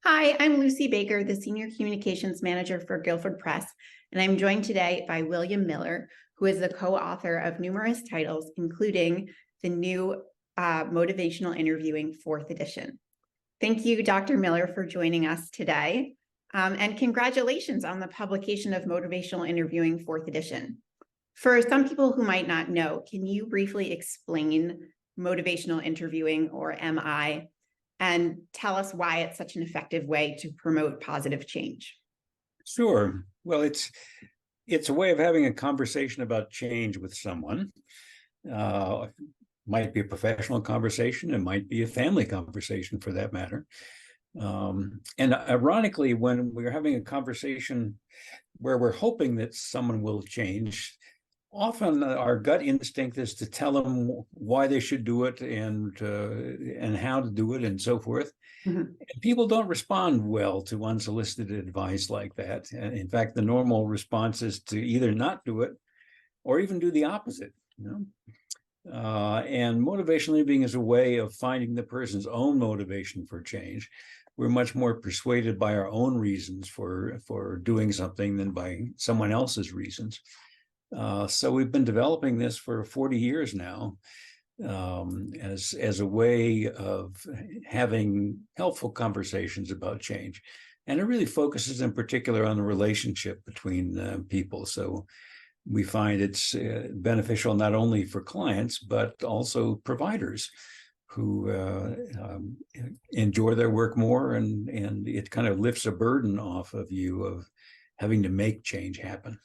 Hi, I'm Lucy Baker, the Senior Communications Manager for Guilford Press, and I'm joined today by William Miller, who is the co-author of numerous titles, including the new Motivational Interviewing 4th edition. Thank you, Dr. Miller, for joining us today, and congratulations on the publication of Motivational Interviewing 4th edition. For some people who might not know, can you briefly explain motivational interviewing, or MI, and tell us why it's such an effective way to promote positive change? Sure. Well, it's a way of having a conversation about change with someone. Might be a professional conversation. It might be a family conversation, for that matter. And ironically, when we're having a conversation where we're hoping that someone will change, often our gut instinct is to tell them why they should do it and how to do it and so forth. Mhm. And people don't respond well to unsolicited advice like that. And in fact, the normal response is to either not do it or even do the opposite. And motivational interviewing is a way of finding the person's own motivation for change. We're much more persuaded by our own reasons for doing something than by someone else's reasons. So we've been developing this for 40 years now, as a way of having helpful conversations about change. And it really focuses in particular on the relationship between people. So we find it's beneficial not only for clients, but also providers who enjoy their work more, and it kind of lifts a burden off of you of having to make change happen.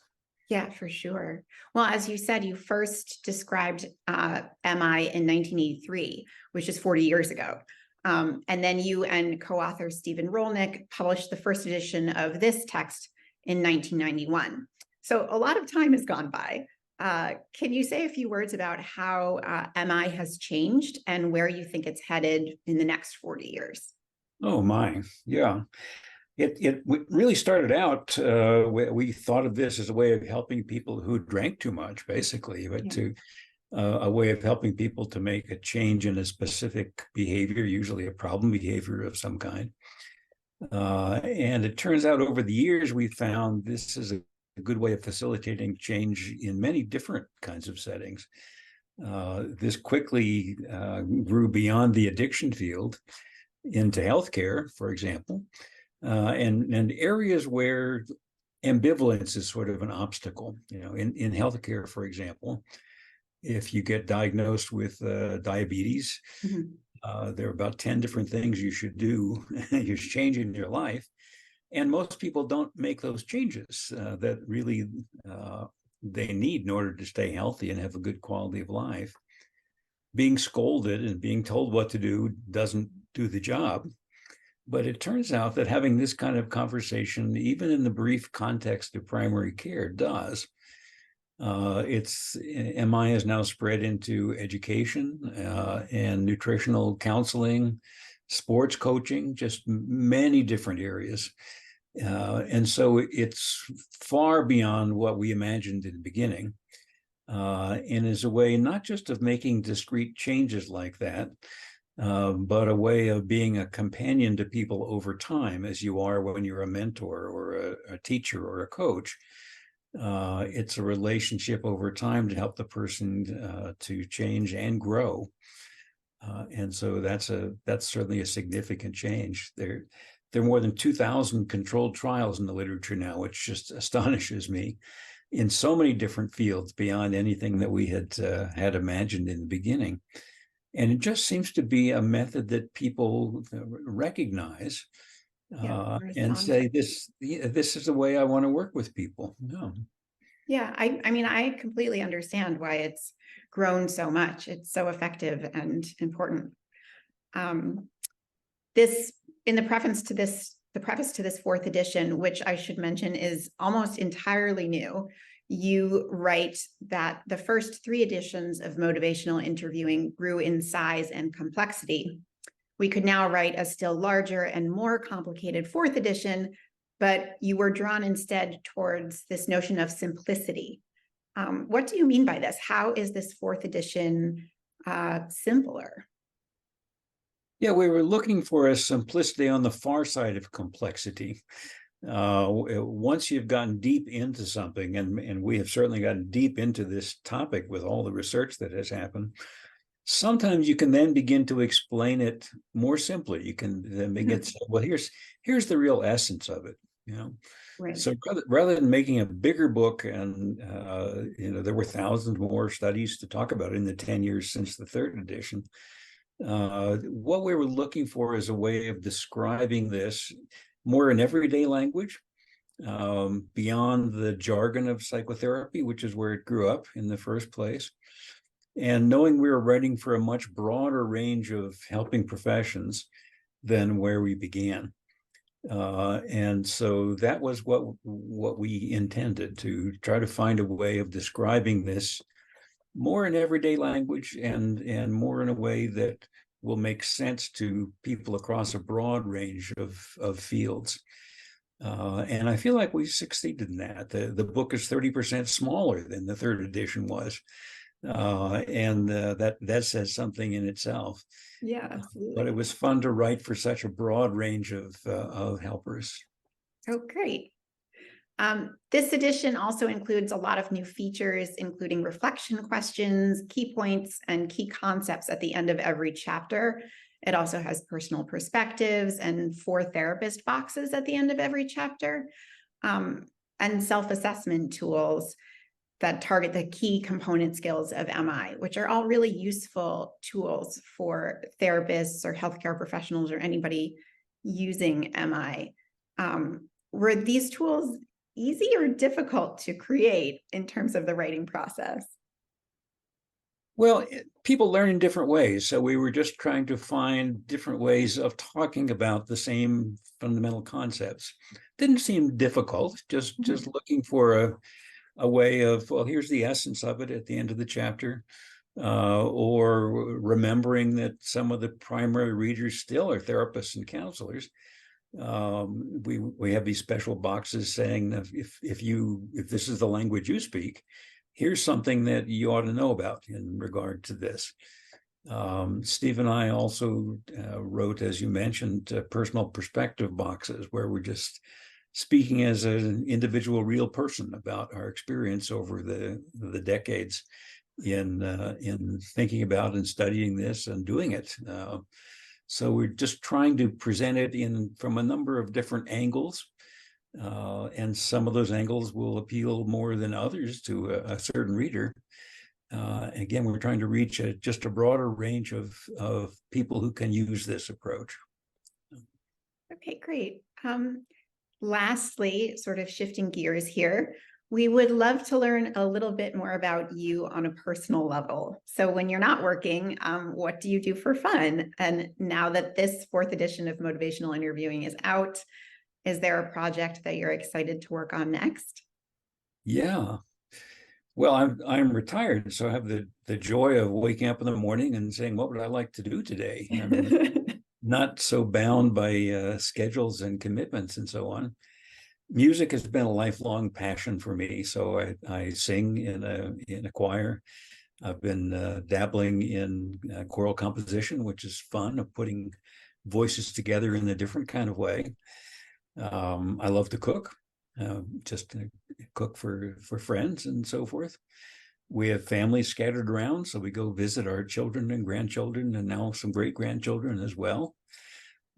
Yeah, for sure. Well, as you said, you first described MI in 1983, which is 40 years ago. And then you and co-author Stephen Rolnick published the first edition of this text in 1991. So a lot of time has gone by. Can you say a few words about how MI has changed and where you think it's headed in the next 40 years? Oh my, yeah. It really started out, we thought of this as a way of helping people who drank too much, basically, but Yeah. to a way of helping people to make a change in a specific behavior, usually a problem behavior of some kind. And it turns out over the years, we found this is a good way of facilitating change in many different kinds of settings. This quickly grew beyond the addiction field into healthcare, for example. And areas where ambivalence is sort of an obstacle. In healthcare, for example, if you get diagnosed with diabetes, Mhm. there are about 10 different things you should do, you should change in your life. And most people don't make those changes that really they need in order to stay healthy and have a good quality of life. Being scolded and being told what to do doesn't do the job. But it turns out that having this kind of conversation, even in the brief context of primary care, does. MI has now spread into education and nutritional counseling, sports coaching, just many different areas. And so it's far beyond what we imagined in the beginning, and is a way not just of making discrete changes like that, but a way of being a companion to people over time, as you are when you're a mentor or a teacher or a coach. It's a relationship over time to help the person to change and grow. And so that's certainly a significant change. There are more than 2,000 controlled trials in the literature now, which just astonishes me, in so many different fields beyond anything that we had imagined in the beginning. And it just seems to be a method that people recognize and say, this is the way I want to work with people. No. Yeah, I mean, I completely understand why it's grown so much. It's so effective and important. This in the preface to this 4th edition, which I should mention is almost entirely new, you write that the first 3 editions of motivational interviewing grew in size and complexity. We could now write a still larger and more complicated 4th edition, but you were drawn instead towards this notion of simplicity. What do you mean by this? How is this 4th edition simpler? Yeah, we were looking for a simplicity on the far side of complexity. Once you've gotten deep into something, and we have certainly gotten deep into this topic with all the research that has happened, sometimes you can then begin to explain it more simply. You can then begin to say, well, here's the real essence of it, you know. Right. So rather than making a bigger book, and there were thousands more studies to talk about in the 10 years since the third edition. What we were looking for is a way of describing this more in everyday language, beyond the jargon of psychotherapy, which is where it grew up in the first place. And knowing we were writing for a much broader range of helping professions than where we began. And so that was what we intended, to try to find a way of describing this more in everyday language, and more in a way that will make sense to people across a broad range of fields. And I feel like we succeeded in that. The book is 30% smaller than the third edition was. And that says something in itself. Yeah, But absolutely. it was fun to write for such a broad range of helpers. Oh, great. This edition also includes a lot of new features, including reflection questions, key points, and key concepts at the end of every chapter. It also has personal perspectives and 4 therapist boxes at the end of every chapter, and self-assessment tools that target the key component skills of MI, which are all really useful tools for therapists or healthcare professionals or anybody using MI. Were these tools easy or difficult to create in terms of the writing process? Well, people learn in different ways. So we were just trying to find different ways of talking about the same fundamental concepts. Didn't seem difficult, just looking for a way of, well, here's the essence of it at the end of the chapter. Or remembering that some of the primary readers still are therapists and counselors. We have these special boxes saying that if this is the language you speak, here's something that you ought to know about in regard to this. Steve and I also wrote, as you mentioned, personal perspective boxes, where we're just speaking as an individual real person about our experience over the decades in thinking about and studying this and doing it. So we're just trying to present it from a number of different angles. And some of those angles will appeal more than others to a certain reader. Again, we're trying to reach just a broader range of people who can use this approach. Okay, great. Lastly, sort of shifting gears here, we would love to learn a little bit more about you on a personal level. So when you're not working, what do you do for fun? And now that this 4th edition of Motivational Interviewing is out, is there a project that you're excited to work on next? Yeah. Well, I'm retired, so I have the joy of waking up in the morning and saying, what would I like to do today? I'm not so bound by schedules and commitments and so on. Music has been a lifelong passion for me, so I sing in a choir. I've been dabbling in choral composition, which is fun, of putting voices together in a different kind of way. I love to cook, just to cook for friends and so forth. We have families scattered around, so we go visit our children and grandchildren, and now some great grandchildren as well.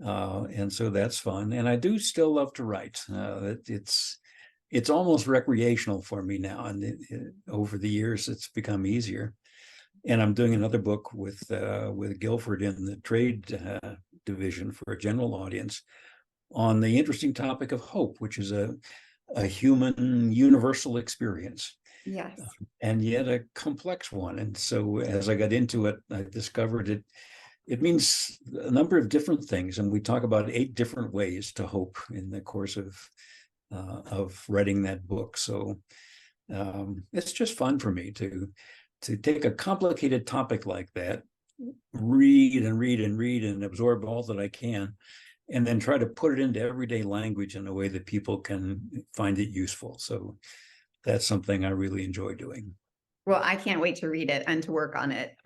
And so that's fun. And I do still love to write. It's almost recreational for me now, and over the years it's become easier. And I'm doing another book with Guilford in the trade division for a general audience on the interesting topic of hope, which is a human universal experience. Yes. And yet a complex one. And so as I got into it, I discovered it means a number of different things. And we talk about 8 different ways to hope in the course of writing that book. So it's just fun for me to take a complicated topic like that, read and read and read and absorb all that I can, and then try to put it into everyday language in a way that people can find it useful. So that's something I really enjoy doing. Well, I can't wait to read it and to work on it.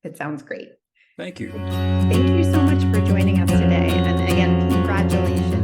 It sounds great. Thank you. Thank you so much for joining us today. And again, congratulations